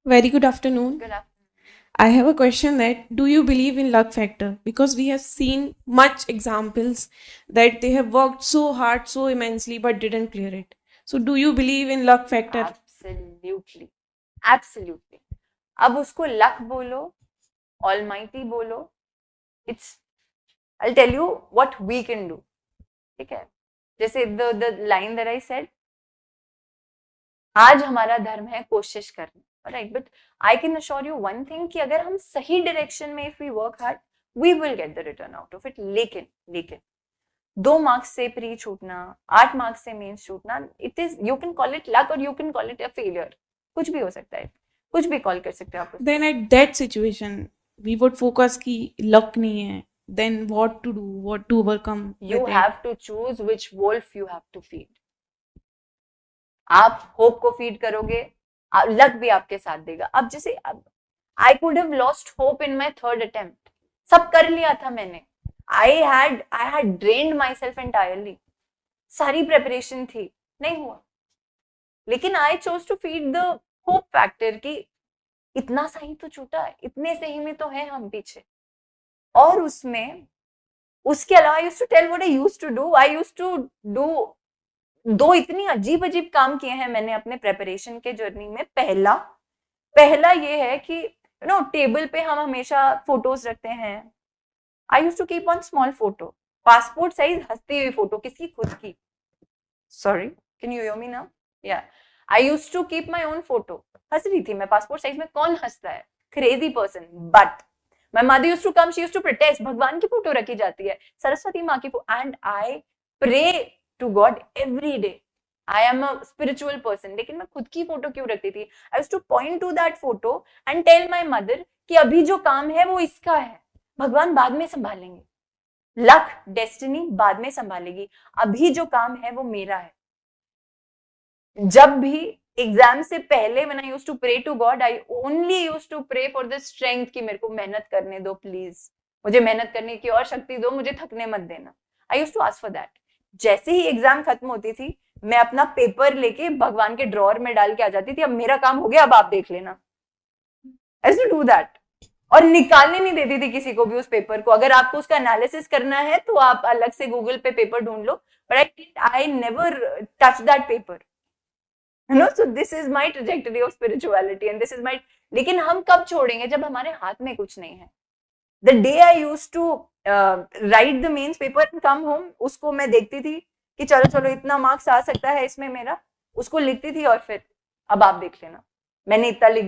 Very good afternoon. Good afternoon. I have a question that do you believe in luck factor? Because we have seen much examples that they have worked so hard, so immensely, but didn't clear it. So do you believe in luck factor? Absolutely. Absolutely. अब उसको luck बोलो, almighty बोलो, I'll tell you what we can do. ठीक है? जैसे the line that I said, आज हमारा धर्म है कोशिश करना. Right? But I can assure you one thing कि अगर हम सही direction में if we work hard, we will get the return out of it. लेकिन 2 मार्क्स से प्री छूटना, 8 मार्क्स से मेंस छूटना, it is you can call it luck और you can call it a failure. कुछ भी हो सकता है, कुछ भी कॉल कर सकते हो आप. Then at that situation, we would focus कि luck नहीं है. Then what to do? What to overcome? You with have it? to choose which wolf you have to feed. आप होप को फीड करोगे, लक भी आपके साथ देगा. अब जैसे I could have lost hope in my third attempt. सब कर लिया था मैंने. I had drained myself entirely. सारी प्रेपरेशन थी, नहीं हुआ. लेकिन I chose to feed the hope factor कि इतना सही तो छूटा है, इतने सही में तो है हम पीछे. और उसमें उसके अलावा I used to tell what I used to do. I used to do 2 इतनी अजीब अजीब काम किए हैं मैंने अपने प्रेपरेशन के जर्नी में. पहला ये है कि टेबल पे हम हमेशा फोटोज रखते हैं. I used to keep on small photo, passport size हंसती हुई फोटो, किसकी? खुद की. Sorry, can you hear me now? Yeah, I used to keep my own photo. हंस रही थी मैं पासपोर्ट साइज में, कौन हंसता है? Crazy person. But my mother used to come, she used to protest. भगवान की फोटो रखी जाती है, सरस्वती माँ की photo. And I pray to God every day. I am a spiritual person. लेकिन मैं खुद की फोटो क्यों रखती थी? I used to point to that photo and tell my mother कि अभी जो काम है वो इसका है, भगवान बाद में संभालेंगे, लक डेस्टिनी बाद में संभालेगी, अभी जो काम है वो मेरा है. जब भी एग्जाम से पहले when I used to pray to God, I only used to pray for the strength कि मेरे को मेहनत करने दो प्लीज, मुझे मेहनत करने की और शक्ति दो, मुझे थकने मत देना. I used to ask for that. जैसे ही एग्जाम खत्म होती थी, मैं अपना पेपर लेके भगवान के ड्रॉअर में डाल के आ जाती थी, अब मेरा काम हो गया, अब आप देख लेना. I used to do that. और निकालने नहीं देती थी किसी को भी उस पेपर को. अगर आपको उसका एनालिसिस करना है तो आप अलग से गूगल पे पेपर ढूंढ लो, but I never touch that paper. So this is my trajectory of spirituality and this is my. लेकिन हम कब छोड़ेंगे? जब हमारे हाथ में कुछ नहीं है. The day I used to write the mains paper and come home, उसको मैं देखती थी कि चलो इतना मार्क्स आ सकता है इसमें मेरा, उसको लिखती थी और फिर अब आप देख लेना, मैंने इतना लिख दिया.